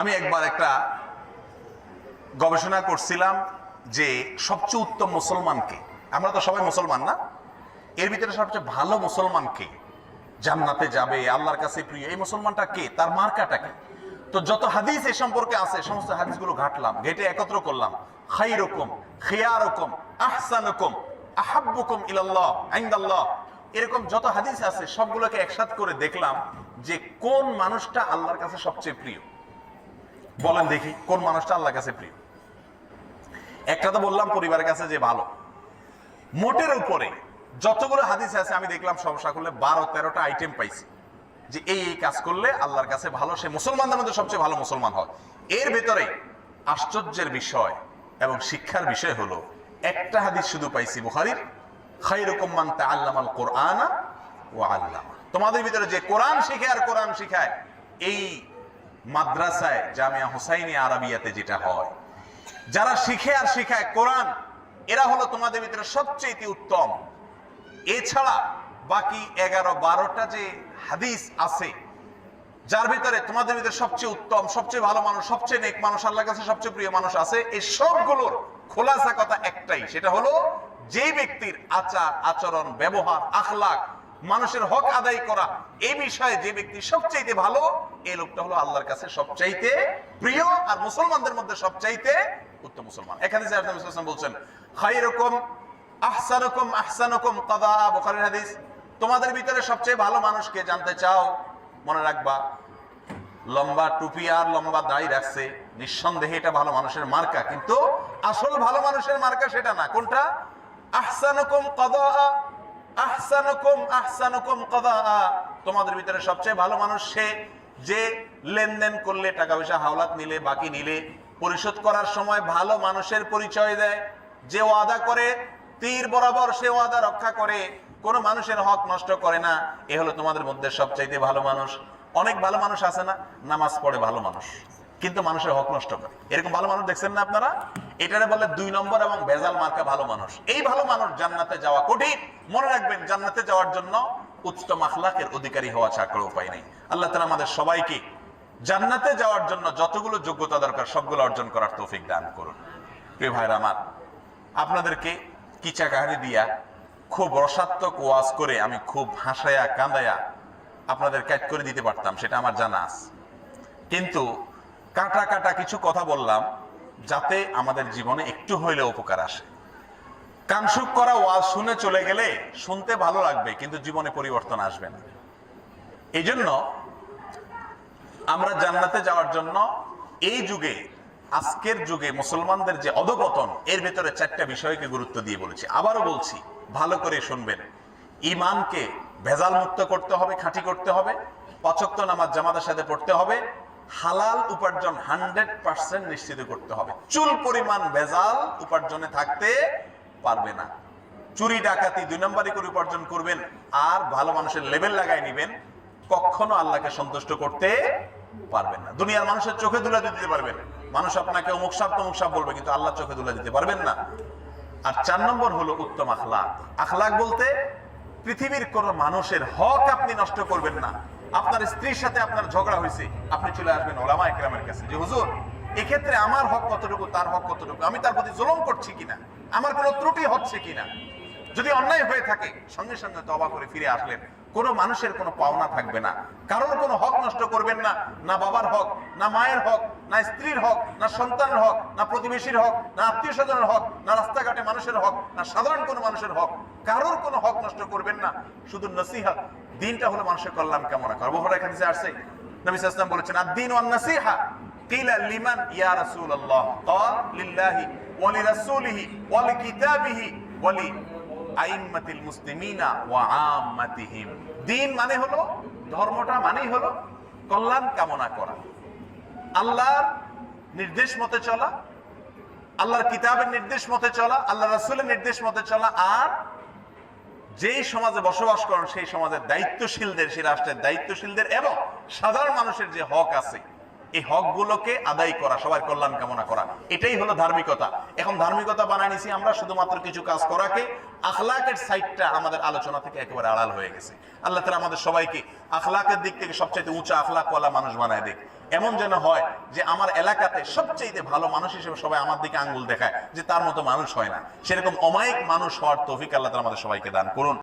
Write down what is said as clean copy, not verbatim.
আমি একবার একটা গবেষণা করছিলাম যে সবচেয়ে উত্তম মুসলমানকে, আমরা তো সবাই মুসলমান না, এর ভিতরে সবচেয়ে ভালো মুসলমানকে, জান্নাতে যাবে, আল্লাহর কাছে প্রিয়, এই মুসলমানটা কে, তার মার্কাটা কি? তো যত হাদিস এ সম্পর্কে আছে সমস্ত হাদিসগুলো ঘাটলাম, ঘেটে একত্র করলাম। খাইরুকুম, খিয়ারুকুম, আহসানুকুম, আহাব্বুকুম ইলাল্লাহ ইনদাল্লাহ, এরকম যত হাদিস আছে সবগুলোকে একসাথে করে দেখলাম যে কোন মানুষটা আল্লাহর কাছে সবচেয়ে প্রিয়। বলেন দেখি কোন মানুষটা আল্লাহর কাছে প্রিয়? একটা তো বললাম পরিবারের কাছে যে ভালো। মোটের উপরে যতগুলো হাদিস আছে আমি দেখলাম সমস্যা করলে 12-13টা আইটেম পাইছি যে এই এই কাজ করলে আল্লাহর কাছে ভালো, সে মুসলমানদের মধ্যে সবচেয়ে ভালো মুসলমান হয়। এর ভেতরে আশ্চর্যের বিষয় এবং শিক্ষার বিষয় হলো একটা হাদিস শুধু পাইছি বুখারীর, খায়রুকুম মান তাআল্লামাল কুরআনা ওয়া আল্লামা। তোমাদের ভিতরে যে কোরআন শিখে আর কোরআন শিখায়, এই মাদ্রাসায় জামিয়া হুসাইনিয়া আরাবিয়াতে যেটা হয়, যারা শিখে আর শিখায় কোরআন, এরা হলো তোমাদের ভিতরে সবচেয়ে উত্তম। এছাড়া বাকি 11-12টা যে হাদিস আছে যার ভিতরে তোমাদের ভিতরে সবচেয়ে উত্তম, সবচেয়ে ভালো মানুষ, সবচেয়ে নেক মানুষ, আল্লাহর কাছে সবচেয়ে প্রিয় মানুষ আছে, এই সবগুলোর খোলাসা কথা একটাই, সেটা হলো যে ব্যক্তির আচার আচরণ, ব্যবহার, আখলাক, মানুষের হক আদায় করা, এই বিষয়ে যে ব্যক্তি সবচাইতে ভালো, এই লোকটা হলো আল্লাহর কাছে সবচাইতে প্রিয় আর মুসলমানদের মধ্যে সবচাইতে উত্তম মুসলমান। এখানে যে নবী সাল্লাল্লাহু আলাইহি ওয়াসাল্লাম বলছেন খায়রুকুম আহসানুকুম আহসানুকুম কাদা, বুখারীর হাদিস। তোমাদের ভিতরে সবচেয়ে ভালো মানুষকে জানতে চাও, মনে রাখবা লম্বা টুপি আর লম্বা দাড়ি রাখছে, নিঃসন্দেহে এটা ভালো মানুষের মার্কা, কিন্তু আসল ভালো মানুষের মার্কা সেটা না। কোনটা? আহসানুকুম কাদা, আহসানুকুম আহসানুকুম কাদা। তোমাদের ভিতরে সবচেয়ে ভালো মানুষ সে যে লেনদেন করলে, টাকা পয়সা হাওলাত নিলে, বাকি নিলে, পরিশোধ করার সময় ভালো মানুষের পরিচয় দেয়, যে ওয়াদা করে তীর বরাবর সে ওয়াদা রক্ষা করে, কোন মানুষের হক নষ্ট করে না, এ হলো তোমাদের মধ্যে সবচাইতে ভালো মানুষ। অনেক ভালো মানুষ আছে না, নামাজ পড়ে ভালো মানুষ কিন্তু মানুষের হক নষ্ট করে, এরকম ভালো মানুষ দেখছেন না আপনারা? এটারে বলে 2 নম্বর এবং বেজাল মার্কা ভালো মানুষ। এই ভালো মানুষ জান্নাতে যাওয়া কঠিন। মনে রাখবেন, জান্নাতে যাওয়ার জন্য উত্তম আখলাকের অধিকারী হওয়া ছাড়া কোনো উপায় নেই। আল্লাহ তাআলা আমাদের সবাইকে জান্নাতে যাওয়ার জন্য যতগুলো যোগ্যতা দরকার সবগুলো অর্জন করার তৌফিক দান করুন। প্রিয় ভাইরা আমার, আপনাদেরকে কিচা কাহারি দিয়া খুব রসাত্মক ওয়াজ করে আমি খুব হাসায়া কাঁদায়া আপনাদের কাট করে দিতে পারতাম, সেটা আমার জানা আছে, কিন্তু কাটা কাটা কিছু কথা বললাম যাতে আমাদের জীবনে একটু হইলে উপকার আসে। কানসুক করা ওয়াজ শুনে চলে গেলে শুনতে ভালো লাগবে কিন্তু জীবনে পরিবর্তন আসবে না। এই জন্য আমরা জান্নাতে যাওয়ার জন্য এই যুগে, আজকের যুগে মুসলমানদের যে অধপতন, এর ভেতরে 4টা বিষয়কে গুরুত্ব দিয়ে বলেছি। আবারও বলছি, ভালো করে শুনবেন। ঈমানকে ভেজাল মুক্ত করতে হবে, খাঁটি করতে হবে, 5 ওয়াক্ত নামাজ জামাতের সাথে পড়তে হবে, হালাল উপার্জন 100% নিশ্চিত করতে হবে। চুল পরিমাণ ভেজাল উপার্জনে থাকতে পারবে না। চুরি ডাকাতি 2 নম্বরই করে উপার্জন করবেন আর ভালো মানুষের লেভেল লাগাই নিবেন, কখনো আল্লাহকে সন্তুষ্ট করতে পারবেন না। দুনিয়ার মানুষের চোখে ধুলা দিতে পারবেন, মানুষ আপনাকে অমুক সাপ তমুক সাপ বলবে, কিন্তু আল্লাহ চোখে ধুলা দিতে পারবেন না। আর 4 নম্বর হলো উত্তম আখলাক। আখলাক বলতে পৃথিবীর কোন মানুষের হক আপনি নষ্ট করবেন না। আপনার স্ত্রীর সাথে আপনার ঝগড়া হয়েছে, আপনি চলে আসবেন ওলামায়ে কেরামের কাছে যে হুজুর, এক্ষেত্রে আমার হক কতটুকু, তার হক কতটুকু, আমি তার প্রতি জুলুম করছি কিনা, আমার কোনো ত্রুটি হচ্ছে কিনা। যদি অন্যায় হয়ে থাকে সঙ্গে সঙ্গে তওবা করে ফিরে আসলেন, কোনো মানুষের কোনো পাওনা থাকবে না, কারোর কোনো হক নষ্ট করবেন না, না বাবার হক, না মায়ের হক, না স্ত্রীর হক, না সন্তানের হক, না প্রতিবেশীর হক, না আত্মীয় স্বজনের হক, না রাস্তাঘাটে মানুষের হক, না সাধারণ কোনো মানুষের হক, কারোর কোনো হক নষ্ট করবেন না। শুধু নসিহত, দিনটা হলো মানুষের কল্যাণ কামনা করা। বুখারীর হাদিসে আসছে, নবী সাল্লাল্লাহু আলাইহি ওয়াসাল্লাম বলেছেন, আদ-দীন ওয়ান নাসিহা, কিলা লিমান ইয়া রাসূলুল্লাহ, ক্বাল লিল্লাহি ওয়া লিরাসূলিহি ওয়া লিকিতাবিহি ওয়া লি আইম্মাতিল মুসলিমিনা ওয়া আম্মাতিহিম। দিন মানে হলো, ধর্মটা মানেই হলো কল্যাণ কামনা করা, আল্লাহর নির্দেশ মতে চলা, আল্লাহর কিতাবের নির্দেশ মতে চলা, আল্লাহ রাসূলের নির্দেশ মতে চলা, আর যেই সমাজে বসবাস করেন সেই সমাজের দায়িত্বশীলদের, সেই রাষ্ট্রের দায়িত্বশীলদের এবং সাধারণ মানুষের যে হক আছে এই হকগুলোকে আদায় করা, সবার কল্যাণ কামনা করা, এটাই হলো ধার্মিকতা। এখন ধার্মিকতা বানায় নিছি আমরা শুধুমাত্র কিছু কাজ করাকে, আখলাকের সাইডটা আমাদের আলোচনা থেকে একেবারে আড়াল হয়ে গেছে। আল্লাহ তাআলা আমাদের সবাইকে আখলাকের দিক থেকে সবচেয়ে উঁচা আখলাকওয়ালা মানুষ বানায় দেখ। এমন যেন হয় যে আমার এলাকাতে সবচেয়ে ভালো মানুষ হিসেবে সবাই আমার দিকে আঙ্গুল দেখায় যে তার মতো মানুষ হয় না, সেরকম অমায়িক মানুষ হওয়ার তৌফিক আল্লাহ তাআলা আমাদের সবাইকে দান করুন।